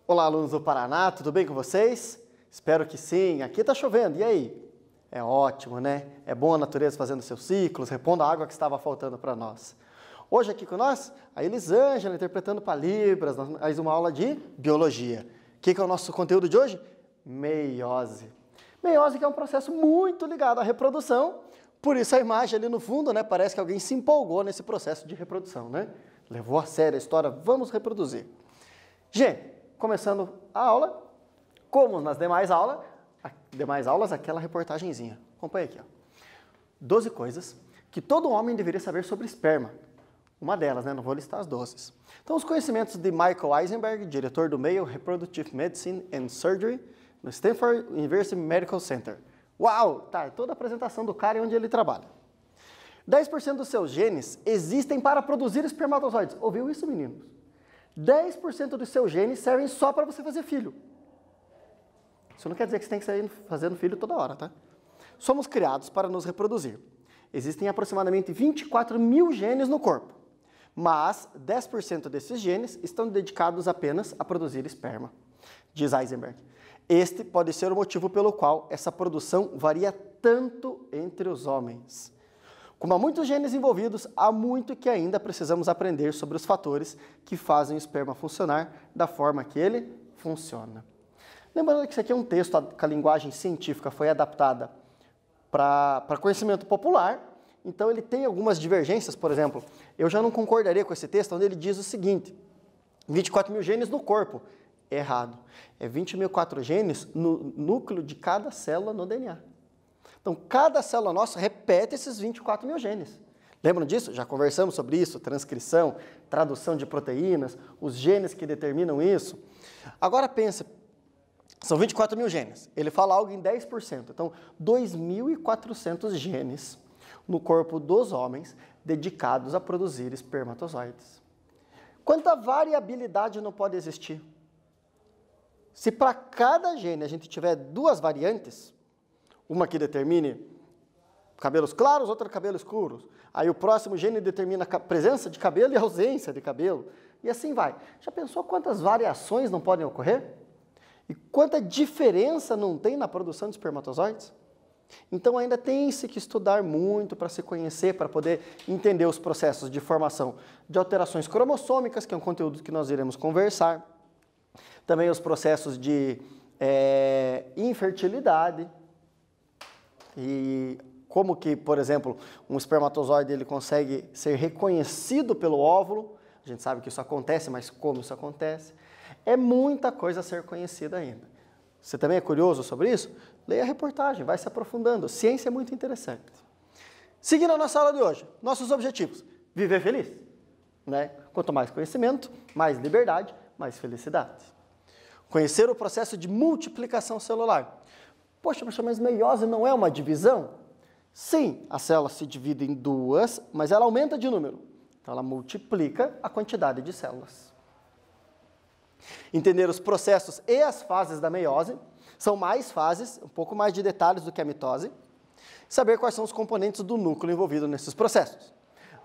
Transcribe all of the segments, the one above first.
Olá, alunos do Paraná, tudo bem com vocês? Espero que sim. Aqui tá chovendo, e aí? É ótimo, né? É bom a natureza fazendo seus ciclos, repondo a água que estava faltando para nós. Hoje aqui com nós, a Elisângela interpretando para Libras, mais uma aula de Biologia. O que é o nosso conteúdo de hoje? Meiose. Meiose que é um processo muito ligado à reprodução, por isso a imagem ali no fundo, né? Parece que alguém se empolgou nesse processo de reprodução, né? Levou a sério a história, vamos reproduzir. Gente, começando a aula, como nas demais aulas, aquela reportagenzinha. Acompanha aqui, ó. 12 coisas que todo homem deveria saber sobre esperma. Uma delas, né? Não vou listar as 12. Então, os conhecimentos de Michael Eisenberg, diretor do Male Reproductive Medicine and Surgery, no Stanford University Medical Center. Uau! Tá, toda a apresentação do cara e onde ele trabalha. 10% dos seus genes existem para produzir espermatozoides. Ouviu isso, meninos? 10% dos seus genes servem só para você fazer filho. Isso não quer dizer que você tem que sair fazendo filho toda hora, tá? Somos criados para nos reproduzir. Existem aproximadamente 24 mil genes no corpo, mas 10% desses genes estão dedicados apenas a produzir esperma, diz Eisenberg. Este pode ser o motivo pelo qual essa produção varia tanto entre os homens. Como há muitos genes envolvidos, há muito que ainda precisamos aprender sobre os fatores que fazem o esperma funcionar da forma que ele funciona. Lembrando que isso aqui é um texto que a linguagem científica foi adaptada para conhecimento popular, então ele tem algumas divergências. Por exemplo, eu já não concordaria com esse texto onde ele diz o seguinte: 24 mil genes no corpo. Errado. É 20.004 genes no núcleo de cada célula no DNA. Então, cada célula nossa repete esses 24 mil genes. Lembram disso? Já conversamos sobre isso, transcrição, tradução de proteínas, os genes que determinam isso. Agora pense, são 24 mil genes. Ele fala algo em 10%. Então, 2.400 genes no corpo dos homens dedicados a produzir espermatozoides. Quanta variabilidade não pode existir? Se para cada gene a gente tiver duas variantes, uma que determine cabelos claros, outra cabelos escuros. Aí o próximo gene determina a presença de cabelo e a ausência de cabelo. E assim vai. Já pensou quantas variações não podem ocorrer? E quanta diferença não tem na produção de espermatozoides? Então ainda tem-se que estudar muito para se conhecer, para poder entender os processos de formação de alterações cromossômicas, que é um conteúdo que nós iremos conversar. Também os processos de infertilidade. E como que, por exemplo, um espermatozoide ele consegue ser reconhecido pelo óvulo. A gente sabe que isso acontece, mas como isso acontece? É muita coisa a ser conhecida ainda. Você também é curioso sobre isso? Leia a reportagem, vai se aprofundando. Ciência é muito interessante. Seguindo a nossa aula de hoje, nossos objetivos. Viver feliz, né? Quanto mais conhecimento, mais liberdade, mais felicidade. Conhecer o processo de multiplicação celular. Poxa, mas meiose não é uma divisão? Sim, a célula se divide em duas, mas ela aumenta de número. Então, ela multiplica a quantidade de células. Entender os processos e as fases da meiose. São mais fases, um pouco mais de detalhes do que a mitose. Saber quais são os componentes do núcleo envolvido nesses processos.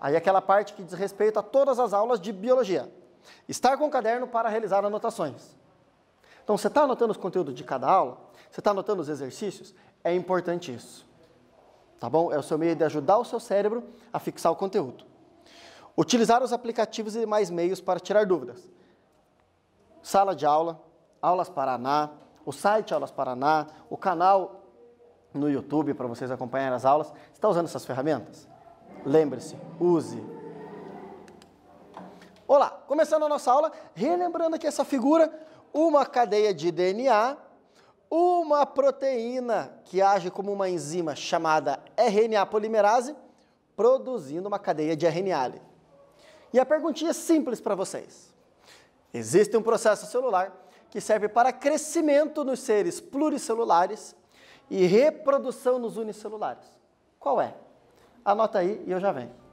Aí aquela parte que diz respeito a todas as aulas de biologia. Estar com o caderno para realizar anotações. Então, você está anotando os conteúdos de cada aula? Você está anotando os exercícios? É importante isso. Tá bom? É o seu meio de ajudar o seu cérebro a fixar o conteúdo. Utilizar os aplicativos e demais meios para tirar dúvidas. Sala de aula, Aulas Paraná, o site Aulas Paraná, o canal no YouTube para vocês acompanharem as aulas. Você está usando essas ferramentas? Lembre-se, use. Olá, começando a nossa aula, relembrando aqui essa figura, uma cadeia de DNA, uma proteína que age como uma enzima chamada RNA polimerase, produzindo uma cadeia de RNA. E a perguntinha simples para vocês. Existe um processo celular que serve para crescimento nos seres pluricelulares e reprodução nos unicelulares. Qual é? Anota aí e eu já venho.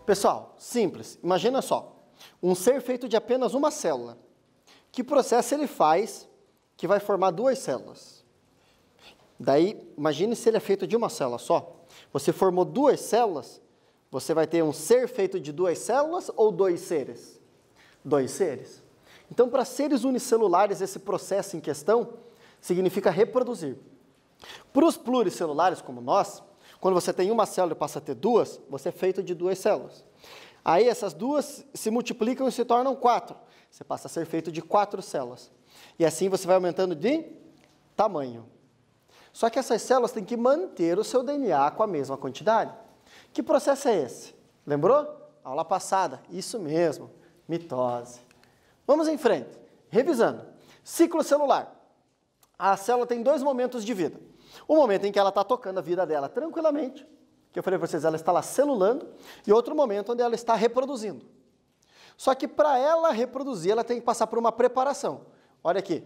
Pessoal, simples. Imagina só, um ser feito de apenas uma célula. Que processo ele faz que vai formar duas células? Daí, imagine se ele é feito de uma célula só. Você formou duas células, você vai ter um ser feito de duas células ou dois seres? Dois seres. Então, para seres unicelulares, esse processo em questão significa reproduzir. Para os pluricelulares, como nós, quando você tem uma célula e passa a ter duas, você é feito de duas células. Aí essas duas se multiplicam e se tornam 4. Você passa a ser feito de 4 células. E assim você vai aumentando de tamanho. Só que essas células têm que manter o seu DNA com a mesma quantidade. Que processo é esse? Lembrou? Aula passada. Isso mesmo, mitose. Vamos em frente. Revisando. Ciclo celular. A célula tem 2 momentos de vida. O momento em que ela está tocando a vida dela tranquilamente, que eu falei para vocês, ela está lá celulando, e outro momento onde ela está reproduzindo. Só que para ela reproduzir, ela tem que passar por uma preparação. Olha aqui.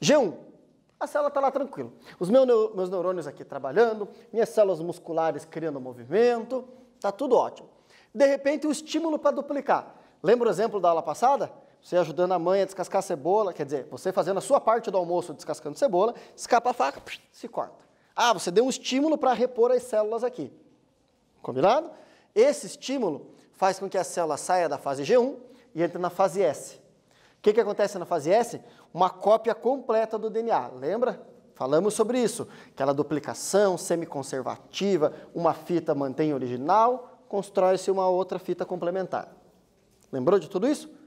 G1. A célula está lá tranquila. Os meus neurônios aqui trabalhando, minhas células musculares criando movimento, está tudo ótimo. De repente, o estímulo para duplicar. Lembra o exemplo da aula passada? Você ajudando a mãe a descascar a cebola, quer dizer, você fazendo a sua parte do almoço descascando cebola, escapa a faca, se corta. Ah, você deu um estímulo para repor as células aqui. Combinado? Esse estímulo faz com que a célula saia da fase G1 e entre na fase S. O que acontece na fase S? Uma cópia completa do DNA. Lembra? Falamos sobre isso. Aquela duplicação semiconservativa, uma fita mantém original, constrói-se uma outra fita complementar. Lembrou de tudo isso?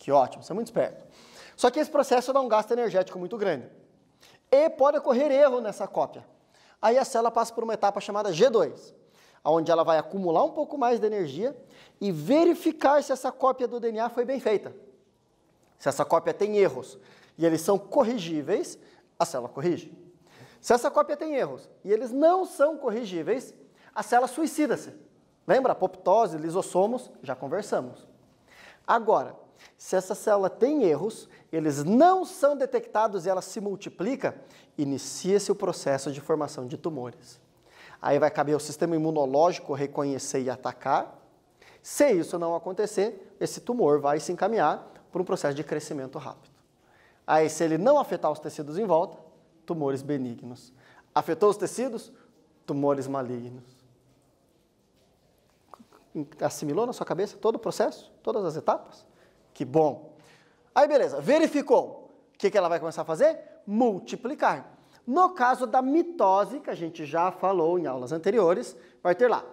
Que ótimo, você é muito esperto. Só que esse processo dá um gasto energético muito grande. E pode ocorrer erro nessa cópia. Aí a célula passa por uma etapa chamada G2, onde ela vai acumular um pouco mais de energia e verificar se essa cópia do DNA foi bem feita. Se essa cópia tem erros e eles são corrigíveis, a célula corrige. Se essa cópia tem erros e eles não são corrigíveis, a célula suicida-se. Lembra? Apoptose, lisossomos, já conversamos. Agora, se essa célula tem erros, eles não são detectados e ela se multiplica, inicia-se o processo de formação de tumores. Aí vai caber ao sistema imunológico reconhecer e atacar. Se isso não acontecer, esse tumor vai se encaminhar para um processo de crescimento rápido. Aí, se ele não afetar os tecidos em volta, tumores benignos. Afetou os tecidos? Tumores malignos. Assimilou na sua cabeça todo o processo? Todas as etapas? Que bom! Aí, beleza, verificou. O que ela vai começar a fazer? Multiplicar. No caso da mitose, que a gente já falou em aulas anteriores, vai ter lá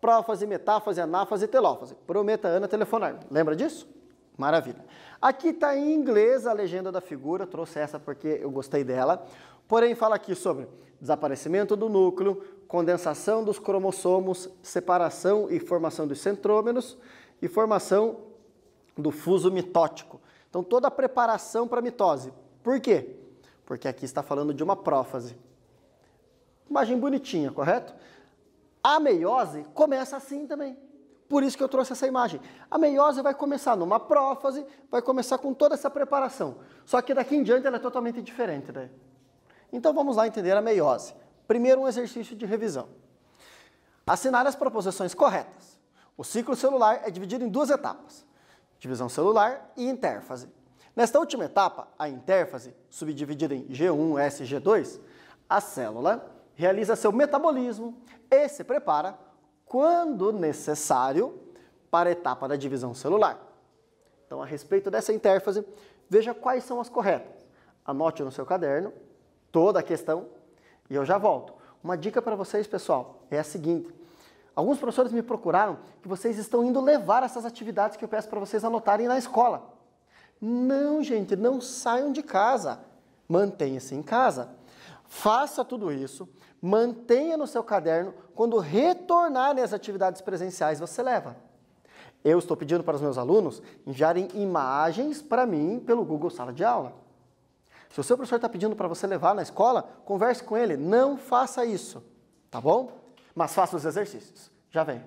prófase, metáfase, anáfase e telófase. Prometa, Ana, telefonar. Lembra disso? Maravilha. Aqui está em inglês a legenda da figura, trouxe essa porque eu gostei dela. Porém, fala aqui sobre desaparecimento do núcleo, condensação dos cromossomos, separação e formação dos centrômeros e formação do fuso mitótico. Então, toda a preparação para a mitose. Por quê? Porque aqui está falando de uma prófase. Imagem bonitinha, correto? A meiose começa assim também. Por isso que eu trouxe essa imagem. A meiose vai começar numa prófase, vai começar com toda essa preparação. Só que daqui em diante ela é totalmente diferente, né? Então vamos lá entender a meiose. Primeiro, um exercício de revisão. Assinar as proposições corretas. O ciclo celular é dividido em 2 etapas. Divisão celular e intérfase. Nesta última etapa, a intérfase, subdividida em G1, S e G2, a célula realiza seu metabolismo e se prepara, quando necessário, para a etapa da divisão celular. Então, a respeito dessa intérfase, veja quais são as corretas. Anote no seu caderno toda a questão e eu já volto. Uma dica para vocês, pessoal, é a seguinte. Alguns professores me procuraram que vocês estão indo levar essas atividades que eu peço para vocês anotarem na escola. Não, gente, não saiam de casa. Mantenha-se em casa. Faça tudo isso, mantenha no seu caderno, quando retornarem às atividades presenciais, você leva. Eu estou pedindo para os meus alunos enviarem imagens para mim pelo Google Sala de Aula. Se o seu professor está pedindo para você levar na escola, converse com ele, não faça isso, tá bom? Mas faça os exercícios. Já vem.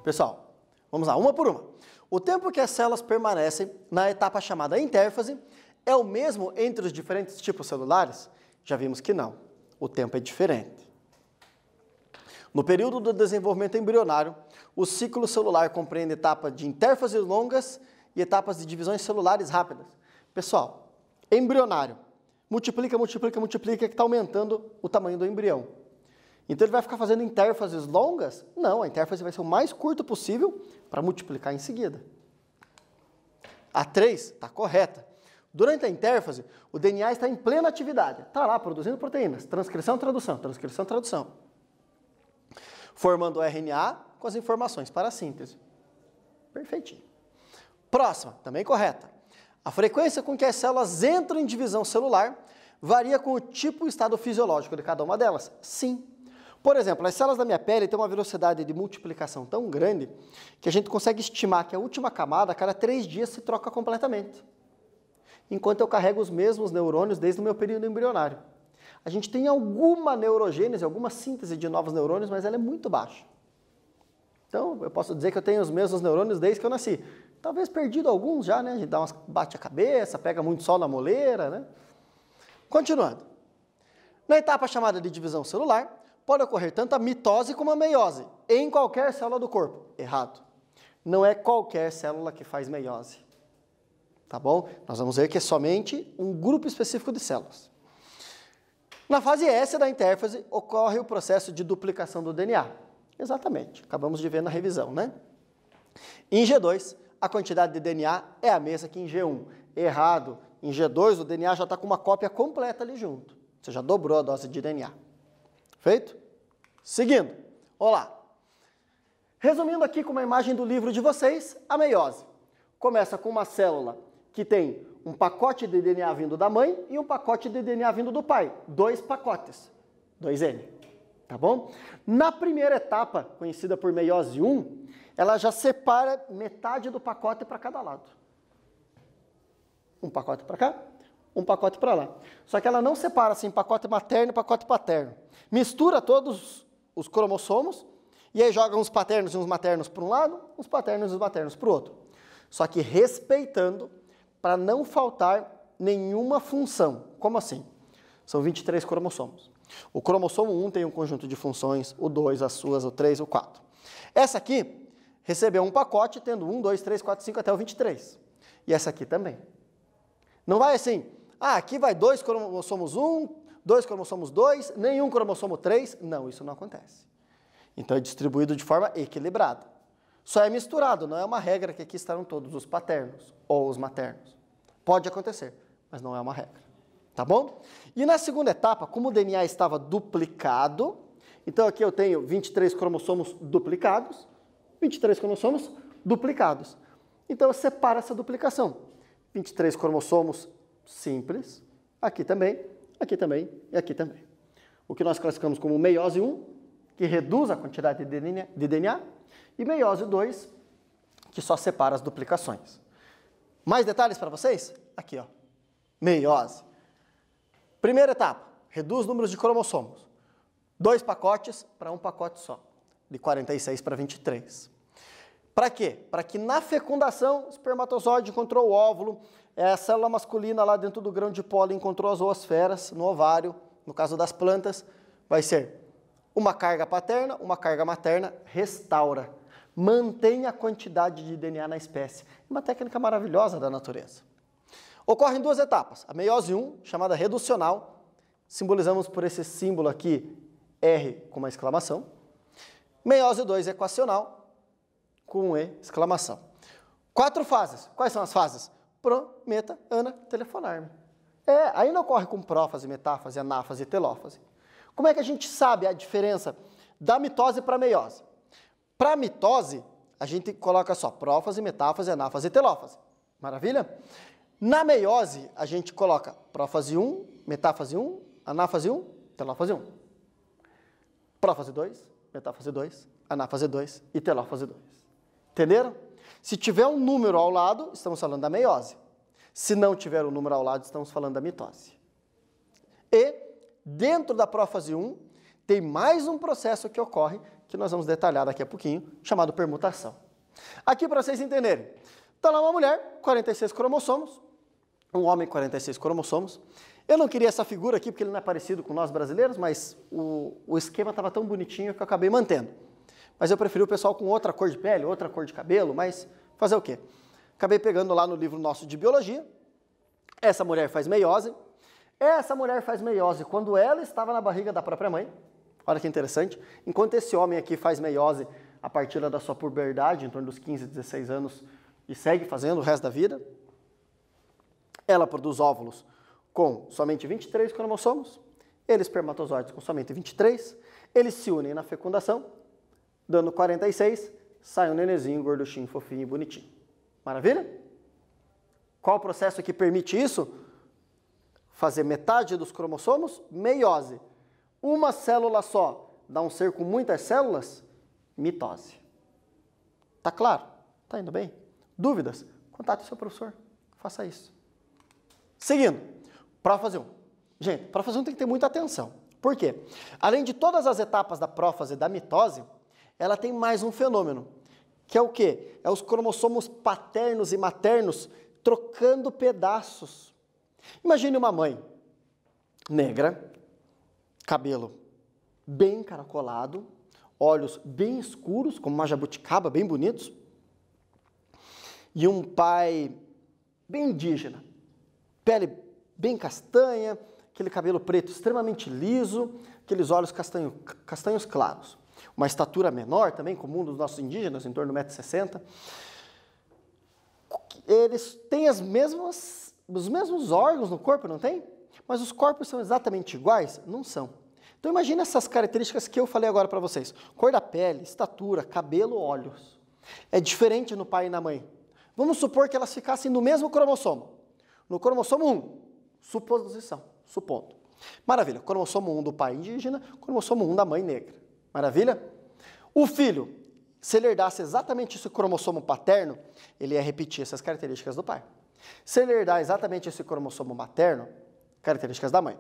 Pessoal, vamos lá, uma por uma. O tempo que as células permanecem na etapa chamada intérfase é o mesmo entre os diferentes tipos celulares? Já vimos que não. O tempo é diferente. No período do desenvolvimento embrionário, o ciclo celular compreende etapas de intérfases longas e etapas de divisões celulares rápidas. Pessoal, embrionário, multiplica, multiplica, multiplica, que está aumentando o tamanho do embrião. Então ele vai ficar fazendo intérfases longas? Não, a intérfase vai ser o mais curto possível para multiplicar em seguida. A 3 está correta. Durante a intérfase, o DNA está em plena atividade. Está lá produzindo proteínas. Transcrição, tradução, transcrição, tradução. Formando o RNA com as informações para a síntese. Perfeitinho. Próxima, também correta. A frequência com que as células entram em divisão celular varia com o tipo e estado fisiológico de cada uma delas? Sim. Por exemplo, as células da minha pele têm uma velocidade de multiplicação tão grande que a gente consegue estimar que a última camada, a cada 3 dias, se troca completamente. Enquanto eu carrego os mesmos neurônios desde o meu período embrionário. A gente tem alguma neurogênese, alguma síntese de novos neurônios, mas ela é muito baixa. Então, eu posso dizer que eu tenho os mesmos neurônios desde que eu nasci. Talvez perdido alguns já, né? A gente dá umas, bate a cabeça, pega muito sol na moleira, né? Continuando. Na etapa chamada de divisão celular, pode ocorrer tanto a mitose como a meiose, em qualquer célula do corpo. Errado. Não é qualquer célula que faz meiose. Tá bom? Nós vamos ver que é somente um grupo específico de células. Na fase S da intérfase, ocorre o processo de duplicação do DNA. Exatamente. Acabamos de ver na revisão, né? Em G2, a quantidade de DNA é a mesma que em G1. Errado. Em G2, o DNA já está com uma cópia completa ali junto. Você já dobrou a dose de DNA. Feito? Seguindo. Olá. Resumindo aqui com uma imagem do livro de vocês, a meiose. Começa com uma célula que tem um pacote de DNA vindo da mãe e um pacote de DNA vindo do pai. 2 pacotes. 2N. Tá bom? Na primeira etapa, conhecida por meiose 1, ela já separa metade do pacote para cada lado. Um pacote para cá, um pacote para lá. Só que ela não separa assim pacote materno e pacote paterno. Mistura todos os cromossomos e aí joga uns paternos e uns maternos para um lado, uns paternos e uns maternos para o outro. Só que respeitando para não faltar nenhuma função. Como assim? São 23 cromossomos. O cromossomo 1 tem um conjunto de funções, o 2, as suas, o 3, o 4. Essa aqui recebeu um pacote tendo 1, 2, 3, 4, 5 até o 23. E essa aqui também. Não vai assim, aqui vai 2 cromossomos 1, 2 cromossomos 2, nenhum cromossomo 3. Não, isso não acontece. Então é distribuído de forma equilibrada. Só é misturado, não é uma regra que aqui estarão todos os paternos ou os maternos. Pode acontecer, mas não é uma regra. Tá bom? E na segunda etapa, como o DNA estava duplicado, então aqui eu tenho 23 cromossomos duplicados, 23 cromossomos duplicados. Então eu separo essa duplicação. 23 cromossomos simples, aqui também e aqui também. O que nós classificamos como meiose 1, que reduz a quantidade de DNA, e meiose 2, que só separa as duplicações. Mais detalhes para vocês? Aqui, ó. Meiose. Primeira etapa, reduz números de cromossomos. 2 pacotes para um pacote só, de 46 para 23. Para quê? Para que na fecundação, o espermatozoide encontrou o óvulo, a célula masculina lá dentro do grão de pólen encontrou as oosferas no ovário, no caso das plantas, vai ser uma carga paterna, uma carga materna, restaura. Mantém a quantidade de DNA na espécie. É uma técnica maravilhosa da natureza. Ocorre em 2 etapas. A meiose 1, chamada reducional, simbolizamos por esse símbolo aqui, R com uma exclamação. Meiose 2, equacional, com um E, exclamação. 4 fases. Quais são as fases? Pro, meta, ana, telefonar-me. Aí não ocorre com prófase, metáfase, anáfase e telófase. Como é que a gente sabe a diferença da mitose para a meiose? Para a mitose, a gente coloca só prófase, metáfase, anáfase e telófase. Maravilha? Na meiose, a gente coloca prófase 1, metáfase 1, anáfase 1, telófase 1. Prófase 2, metáfase 2, anáfase 2 e telófase 2. Entenderam? Se tiver um número ao lado, estamos falando da meiose. Se não tiver um número ao lado, estamos falando da mitose. E, dentro da prófase 1, tem mais um processo que ocorre, que nós vamos detalhar daqui a pouquinho, chamado permutação. Aqui, para vocês entenderem, está lá uma mulher, 46 cromossomos, um homem, 46 cromossomos. Eu não queria essa figura aqui porque ele não é parecido com nós brasileiros, mas o esquema estava tão bonitinho que eu acabei mantendo. Mas eu preferi o pessoal com outra cor de pele, outra cor de cabelo, mas fazer o quê? Acabei pegando lá no livro nosso de biologia. Essa mulher faz meiose. Essa mulher faz meiose quando ela estava na barriga da própria mãe. Olha que interessante. Enquanto esse homem aqui faz meiose a partir da sua puberdade, em torno dos 15, 16 anos, e segue fazendo o resto da vida. Ela produz óvulos com somente 23 cromossomos, eles espermatozoides com somente 23, eles se unem na fecundação, dando 46, sai um nenenzinho gorduchinho, fofinho e bonitinho. Maravilha? Qual o processo que permite isso? Fazer metade dos cromossomos, meiose. Uma célula só dá um ser com muitas células, mitose. Tá claro? Tá indo bem? Dúvidas? Contate o seu professor, faça isso. Seguindo, prófase 1. Gente, prófase 1 tem que ter muita atenção. Por quê? Além de todas as etapas da prófase e da mitose, ela tem mais um fenômeno, que é o quê? É os cromossomos paternos e maternos trocando pedaços. Imagine uma mãe negra, cabelo bem encaracolado, olhos bem escuros, como uma jabuticaba, bem bonitos, e um pai bem indígena, pele bem castanha, aquele cabelo preto extremamente liso, aqueles olhos castanhos claros. Uma estatura menor também, comum dos nossos indígenas, em torno de 1,60 m. Eles têm os mesmos órgãos no corpo, não tem? Mas os corpos são exatamente iguais? Não são. Então imagine essas características que eu falei agora para vocês. Cor da pele, estatura, cabelo, olhos. É diferente no pai e na mãe. Vamos supor que elas ficassem no mesmo cromossomo. No cromossomo 1, suposição, supondo. Maravilha, cromossomo 1 do pai indígena, cromossomo 1 da mãe negra. Maravilha? O filho, se ele herdasse exatamente esse cromossomo paterno, ele ia repetir essas características do pai. Se ele herdar exatamente esse cromossomo materno, características da mãe.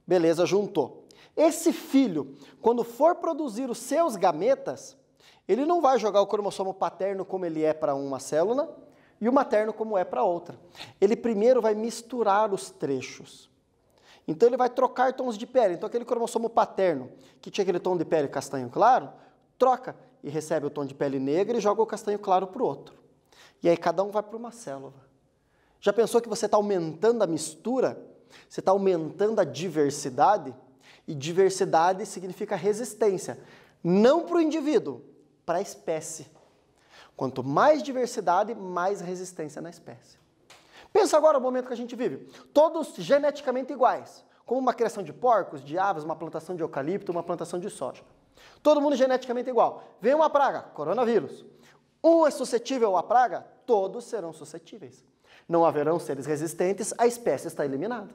Beleza, juntou. Esse filho, quando for produzir os seus gametas, ele não vai jogar o cromossomo paterno como ele é para uma célula e o materno como é para outra. Ele primeiro vai misturar os trechos. Então ele vai trocar tons de pele. Então aquele cromossomo paterno, que tinha aquele tom de pele castanho claro, troca e recebe o tom de pele negra e joga o castanho claro para o outro. E aí cada um vai para uma célula. Já pensou que você está aumentando a mistura? Você está aumentando a diversidade? E diversidade significa resistência. Não para o indivíduo, para a espécie. Quanto mais diversidade, mais resistência na espécie. Pensa agora no momento que a gente vive. Todos geneticamente iguais. Como uma criação de porcos, de aves, uma plantação de eucalipto, uma plantação de soja. Todo mundo geneticamente igual. Vem uma praga, coronavírus. Um é suscetível à praga, todos serão suscetíveis. Não haverão seres resistentes, a espécie está eliminada.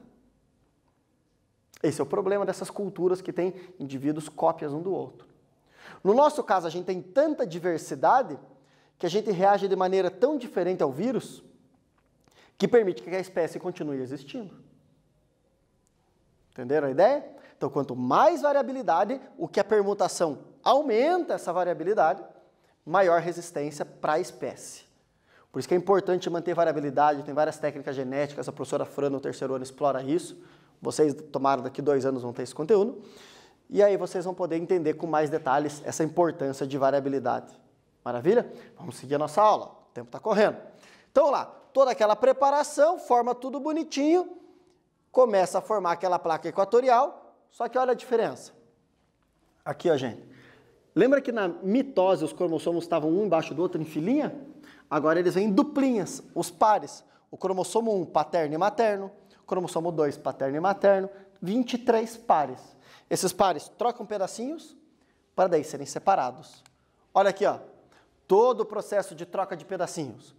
Esse é o problema dessas culturas que têm indivíduos cópias um do outro. No nosso caso, a gente tem tanta diversidade que a gente reage de maneira tão diferente ao vírus que permite que a espécie continue existindo. Entenderam a ideia? Então, quanto mais variabilidade, o que a permutação aumenta essa variabilidade, maior resistência para a espécie. Por isso que é importante manter variabilidade, tem várias técnicas genéticas, a professora Fran no terceiro ano explora isso. Vocês, tomaram daqui 2 anos, vão ter esse conteúdo. E aí vocês vão poder entender com mais detalhes essa importância de variabilidade. Maravilha? Vamos seguir a nossa aula. O tempo está correndo. Então, lá, toda aquela preparação, forma tudo bonitinho, começa a formar aquela placa equatorial, só que olha a diferença. Aqui, ó, gente. Lembra que na mitose os cromossomos estavam um embaixo do outro em filinha? Agora eles vêm em duplinhas, os pares. O cromossomo 1, paterno e materno. Cromossomo 2, paterno e materno, 23 pares. Esses pares trocam pedacinhos para daí serem separados. Olha aqui, ó, todo o processo de troca de pedacinhos.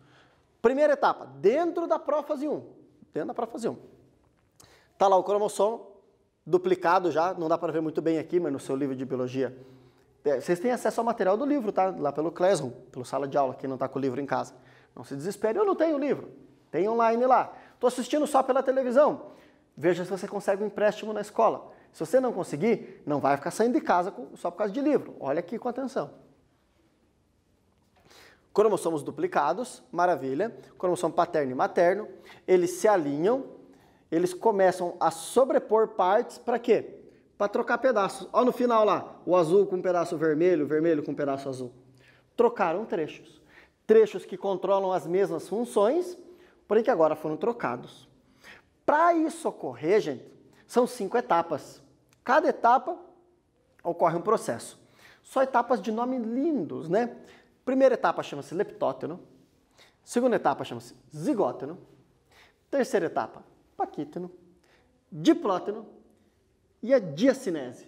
Primeira etapa, dentro da prófase 1. Dentro da prófase 1. Está lá o cromossomo, duplicado já, não dá para ver muito bem aqui, mas no seu livro de biologia. Vocês têm acesso ao material do livro, tá? Lá pelo Classroom, pelo sala de aula, quem não está com o livro em casa. Não se desespere, eu não tenho o livro. Tem online lá. Estou assistindo só pela televisão. Veja se você consegue um empréstimo na escola. Se você não conseguir, não vai ficar saindo de casa só por causa de livro. Olha aqui com atenção. Cromossomos duplicados, maravilha. Cromossomo paterno e materno, eles se alinham, eles começam a sobrepor partes para quê? Para trocar pedaços. Olha no final lá, o azul com um pedaço vermelho, o vermelho com um pedaço azul. Trocaram trechos. Trechos que controlam as mesmas funções, porém que agora foram trocados. Para isso ocorrer, gente, são 5 etapas. Cada etapa ocorre um processo. Só etapas de nome lindos, né? Primeira etapa chama-se leptóteno. Segunda etapa chama-se zigóteno. Terceira etapa, paquíteno. Diplóteno. E a diacinese.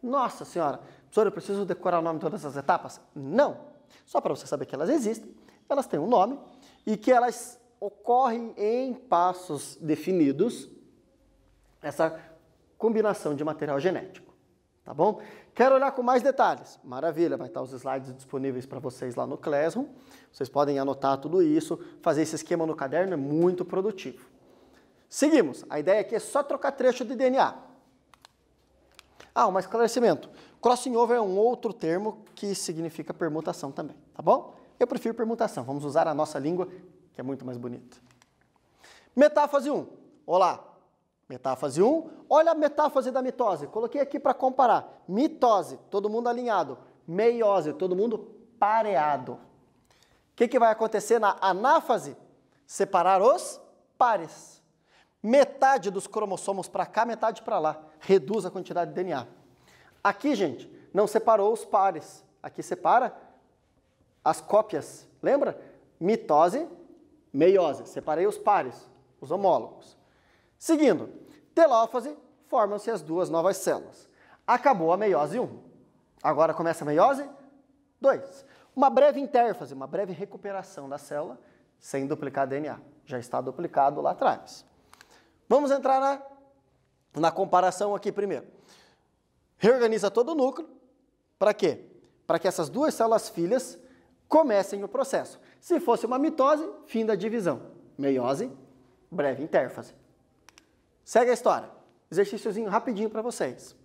Nossa Senhora, professor, eu preciso decorar o nome de todas essas etapas? Não. Só para você saber que elas existem, elas têm um nome e que elas ocorrem em passos definidos, essa combinação de material genético. Tá bom? Quero olhar com mais detalhes. Maravilha, vai estar os slides disponíveis para vocês lá no Classroom. Vocês podem anotar tudo isso, fazer esse esquema no caderno é muito produtivo. Seguimos. A ideia aqui é só trocar trecho de DNA. Um esclarecimento. Crossing over é um outro termo que significa permutação também, tá bom? Eu prefiro permutação. Vamos usar a nossa língua, que é muito mais bonita. Metáfase 1. Olá. Metáfase 1, olha a metáfase da mitose. Coloquei aqui para comparar. Mitose, todo mundo alinhado. Meiose, todo mundo pareado. O que vai acontecer na anáfase? Separar os pares. Metade dos cromossomos para cá, metade para lá. Reduz a quantidade de DNA. Aqui, gente, não separou os pares. Aqui separa as cópias. Lembra? Mitose, meiose. Separei os pares, os homólogos. Seguindo, telófase, formam-se as duas novas células. Acabou a meiose 1. Agora começa a meiose 2. Uma breve intérfase, uma breve recuperação da célula, sem duplicar DNA. Já está duplicado lá atrás. Vamos entrar na comparação aqui primeiro. Reorganiza todo o núcleo. Para quê? Para que essas duas células filhas comecem o processo. Se fosse uma mitose, fim da divisão. Meiose, breve intérfase. Segue a história. Exercíciozinho rapidinho para vocês.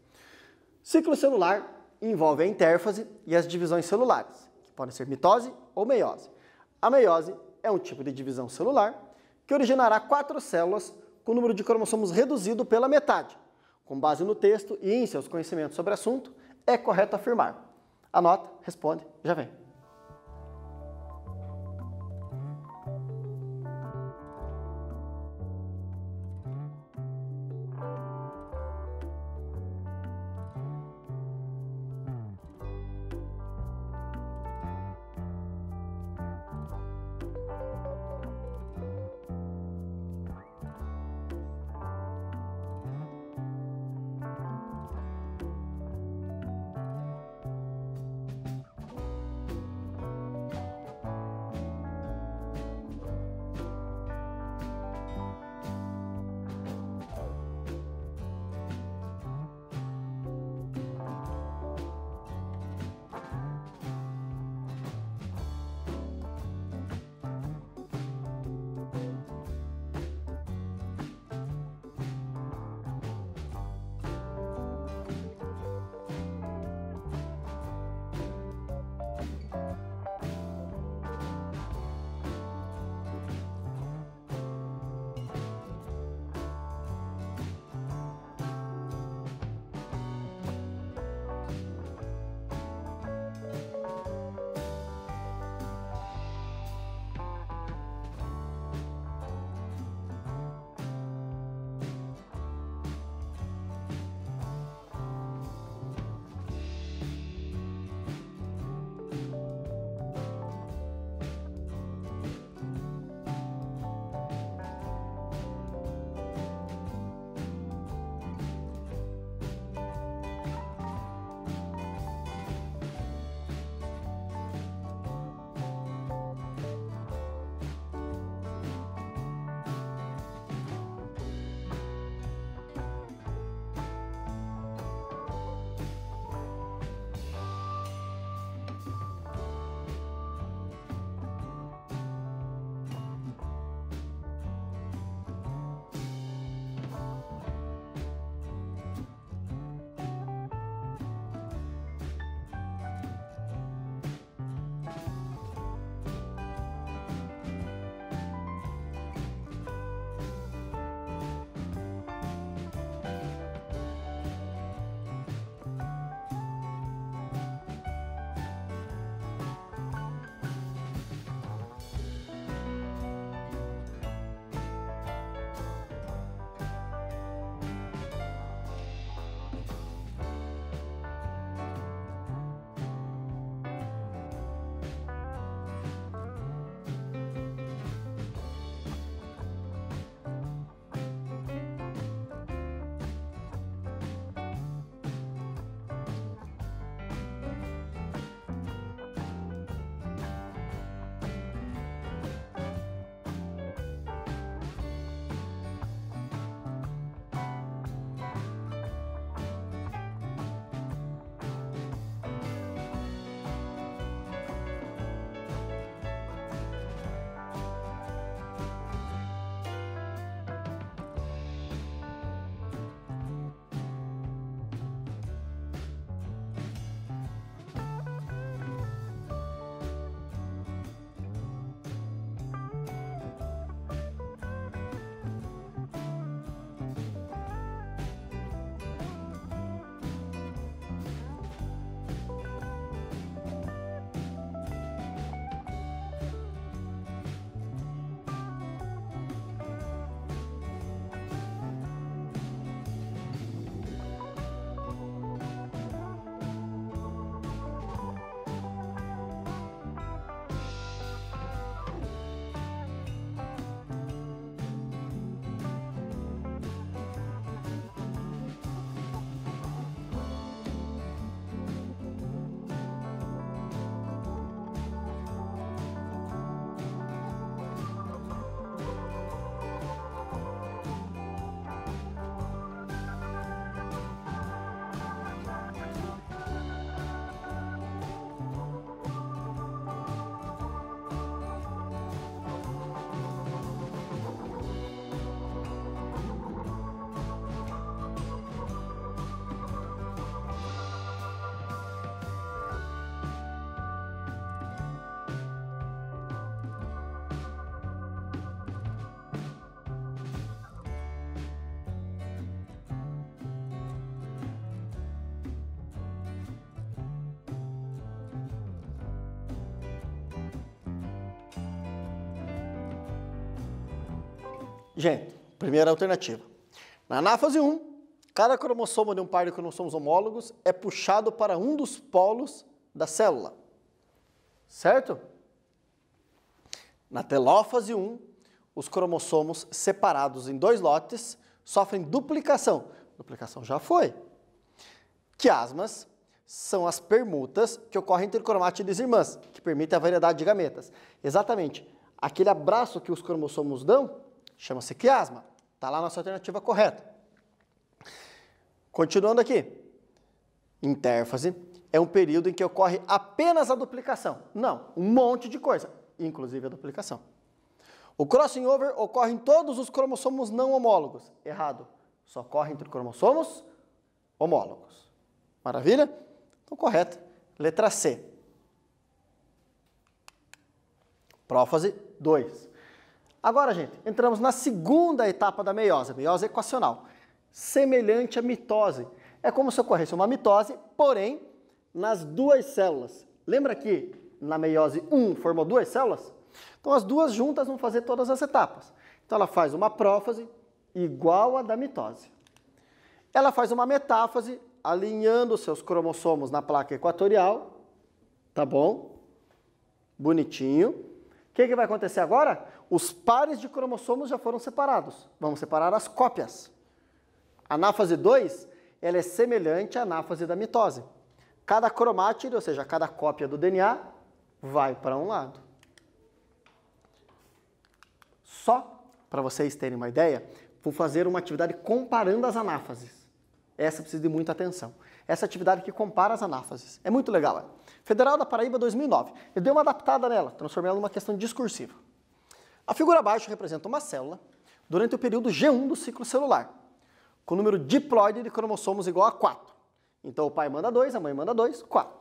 Ciclo celular envolve a intérfase e as divisões celulares, que podem ser mitose ou meiose. A meiose é um tipo de divisão celular que originará 4 células com o número de cromossomos reduzido pela metade. Com base no texto e em seus conhecimentos sobre o assunto, é correto afirmar. Anota, responde, já vem. Gente, primeira alternativa. Na anáfase 1, cada cromossomo de um par de cromossomos homólogos é puxado para um dos polos da célula. Certo? Na telófase 1, os cromossomos separados em 2 lotes sofrem duplicação. Duplicação já foi. Quiasmas são as permutas que ocorrem entre cromátides irmãs, que permitem a variedade de gametas. Exatamente. Aquele abraço que os cromossomos dão chama-se quiasma. Está lá a nossa alternativa correta. Continuando aqui. Intérfase é um período em que ocorre apenas a duplicação. Não, um monte de coisa, inclusive a duplicação. O crossing over ocorre em todos os cromossomos não homólogos. Errado. Só ocorre entre cromossomos homólogos. Maravilha? Então, correto. Letra C. Prófase 2. Agora, gente, entramos na segunda etapa da meiose, a meiose equacional. Semelhante à mitose. É como se ocorresse uma mitose, porém, nas 2 células. Lembra que na meiose 1 formou 2 células? Então, as duas juntas vão fazer todas as etapas. Então, ela faz uma prófase igual a da mitose. Ela faz uma metáfase, alinhando os seus cromossomos na placa equatorial. Tá bom? Bonitinho. O que vai acontecer agora? Os pares de cromossomos já foram separados. Vamos separar as cópias. A anáfase 2, ela é semelhante à anáfase da mitose. Cada cromátide, ou seja, cada cópia do DNA, vai para um lado. Só para vocês terem uma ideia, vou fazer uma atividade comparando as anáfases. Essa precisa de muita atenção. Essa atividade que compara as anáfases. É muito legal. É? Federal da Paraíba 2009. Eu dei uma adaptada nela, transformei ela numa questão discursiva. A figura abaixo representa uma célula durante o período G1 do ciclo celular, com o número diploide de cromossomos igual a 4. Então o pai manda 2, a mãe manda 2, 4.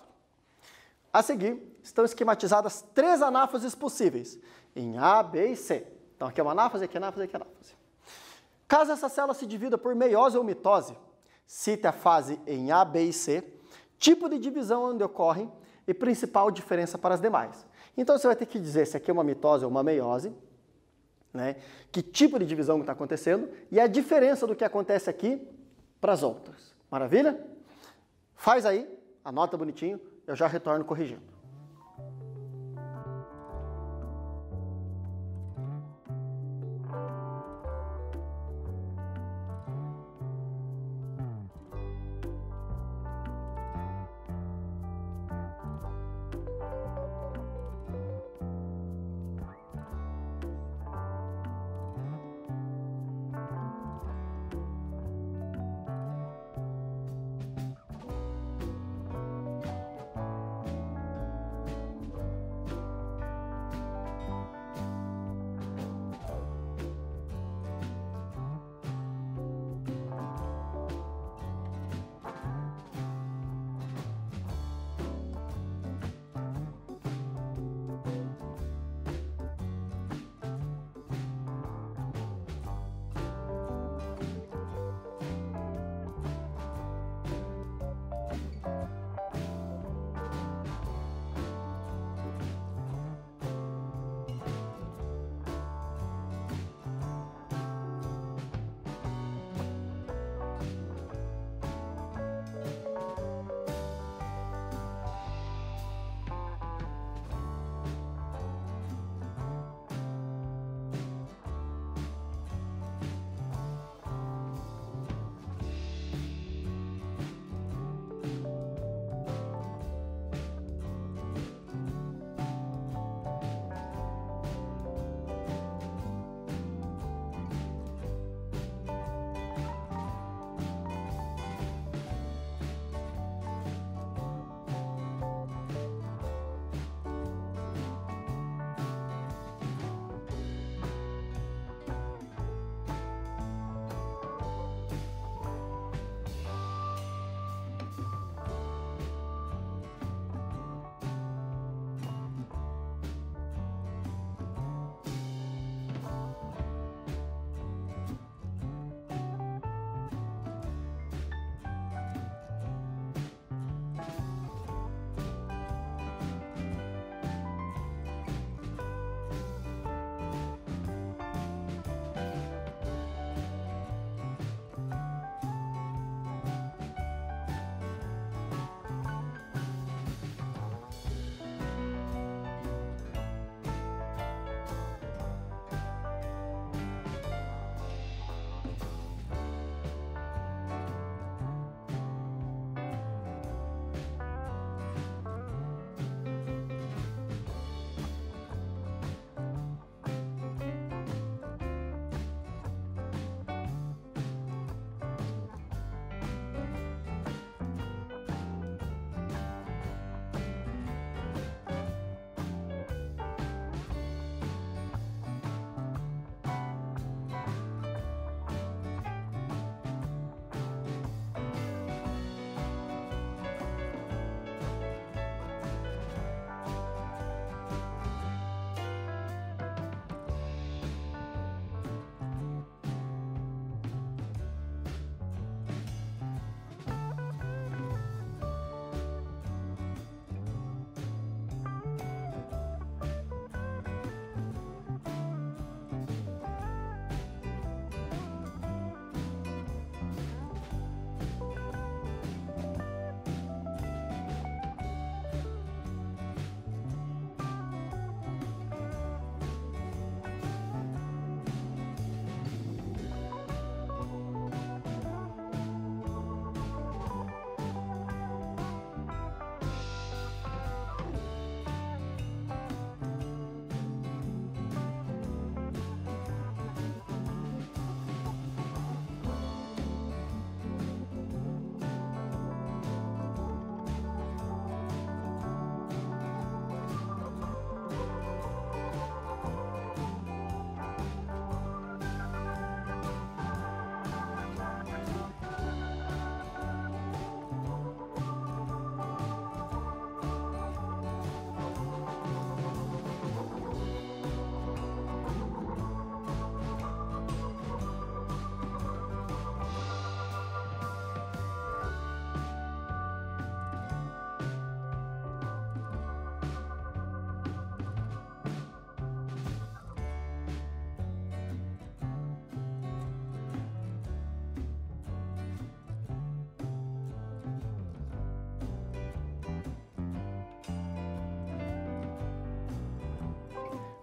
A seguir, estão esquematizadas 3 anáfases possíveis, em A, B e C. Então aqui é uma anáfase, aqui é anáfase, aqui é anáfase. Caso essa célula se divida por meiose ou mitose, cite a fase em A, B e C, tipo de divisão onde ocorrem e principal diferença para as demais. Então você vai ter que dizer se aqui é uma mitose ou uma meiose, né? Que tipo de divisão está acontecendo e a diferença do que acontece aqui para as outras. Maravilha? Faz aí, anota bonitinho, eu já retorno corrigindo.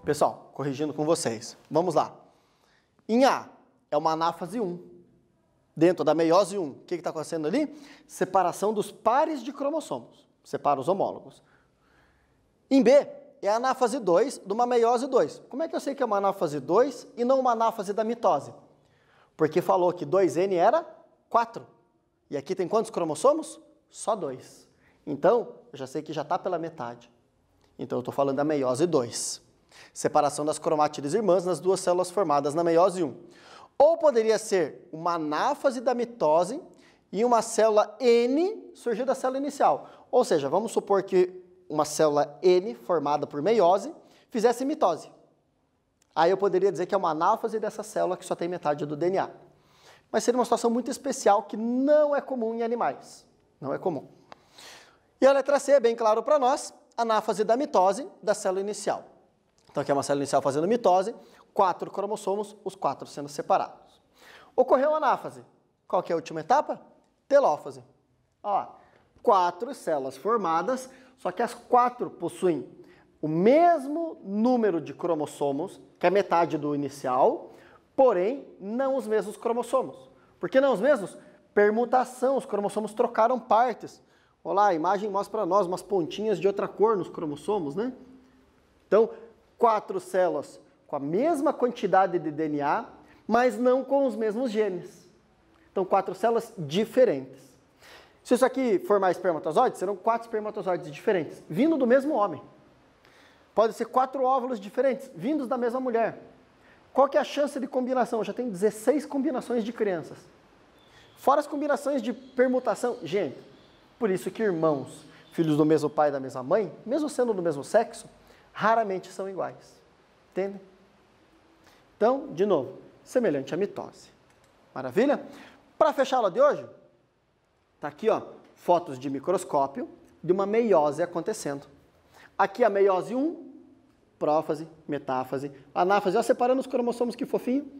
Pessoal, corrigindo com vocês. Vamos lá. Em A, é uma anáfase 1. Dentro da meiose 1, o que está acontecendo ali? Separação dos pares de cromossomos. Separa os homólogos. Em B, é a anáfase 2 de uma meiose 2. Como é que eu sei que é uma anáfase 2 e não uma anáfase da mitose? Porque falou que 2N era 4. E aqui tem quantos cromossomos? Só 2. Então, eu já sei que já está pela metade. Então, eu estou falando da meiose 2. Separação das cromátides irmãs nas duas células formadas na meiose 1. Ou poderia ser uma anáfase da mitose e uma célula N surgiu da célula inicial. Ou seja, vamos supor que uma célula N formada por meiose fizesse mitose. Aí eu poderia dizer que é uma anáfase dessa célula que só tem metade do DNA. Mas seria uma situação muito especial que não é comum em animais. Não é comum. E a letra C é bem claro para nós, anáfase da mitose da célula inicial. Então aqui é uma célula inicial fazendo mitose, 4 cromossomos, os 4 sendo separados. Ocorreu a anáfase. Qual que é a última etapa? Telófase. Ó, 4 células formadas, só que as 4 possuem o mesmo número de cromossomos, que é metade do inicial, porém não os mesmos cromossomos. Por que não os mesmos? Permutação, os cromossomos trocaram partes. Olha lá, a imagem mostra para nós umas pontinhas de outra cor nos cromossomos, né? Então, 4 células com a mesma quantidade de DNA, mas não com os mesmos genes. Então, 4 células diferentes. Se isso aqui for mais espermatozoides, serão 4 espermatozoides diferentes, vindo do mesmo homem. Pode ser 4 óvulos diferentes, vindos da mesma mulher. Qual que é a chance de combinação? Eu já tenho 16 combinações de crianças. Fora as combinações de permutação. Gente, por isso que irmãos, filhos do mesmo pai e da mesma mãe, mesmo sendo do mesmo sexo, raramente são iguais. Entendem? Então, de novo, semelhante à mitose. Maravilha? Para fechar a aula de hoje, tá aqui, ó, fotos de microscópio de uma meiose acontecendo. Aqui a meiose 1, prófase, metáfase, anáfase, ó, separando os cromossomos, que fofinho,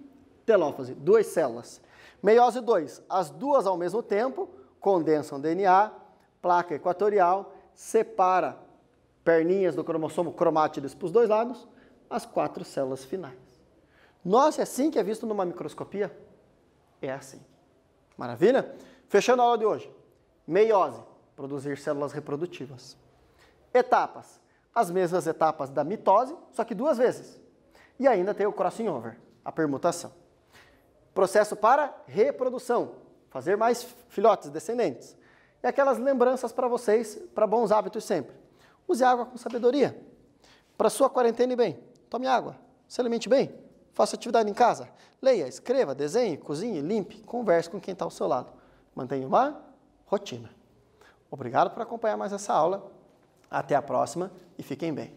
telófase, 2 células. Meiose 2, as duas ao mesmo tempo, condensam DNA, placa equatorial, separa perninhas do cromossomo, cromátides para os 2 lados, as 4 células finais. Nossa, é assim que é visto numa microscopia? É assim. Maravilha? Fechando a aula de hoje. Meiose, produzir células reprodutivas. Etapas, as mesmas etapas da mitose, só que 2 vezes. E ainda tem o crossing over, a permutação. Processo para reprodução, fazer mais filhotes, descendentes. E aquelas lembranças para vocês, para bons hábitos sempre. Use água com sabedoria. Para sua quarentena e bem, tome água, se alimente bem, faça atividade em casa, leia, escreva, desenhe, cozinhe, limpe, converse com quem está ao seu lado. Mantenha uma rotina. Obrigado por acompanhar mais essa aula. Até a próxima e fiquem bem.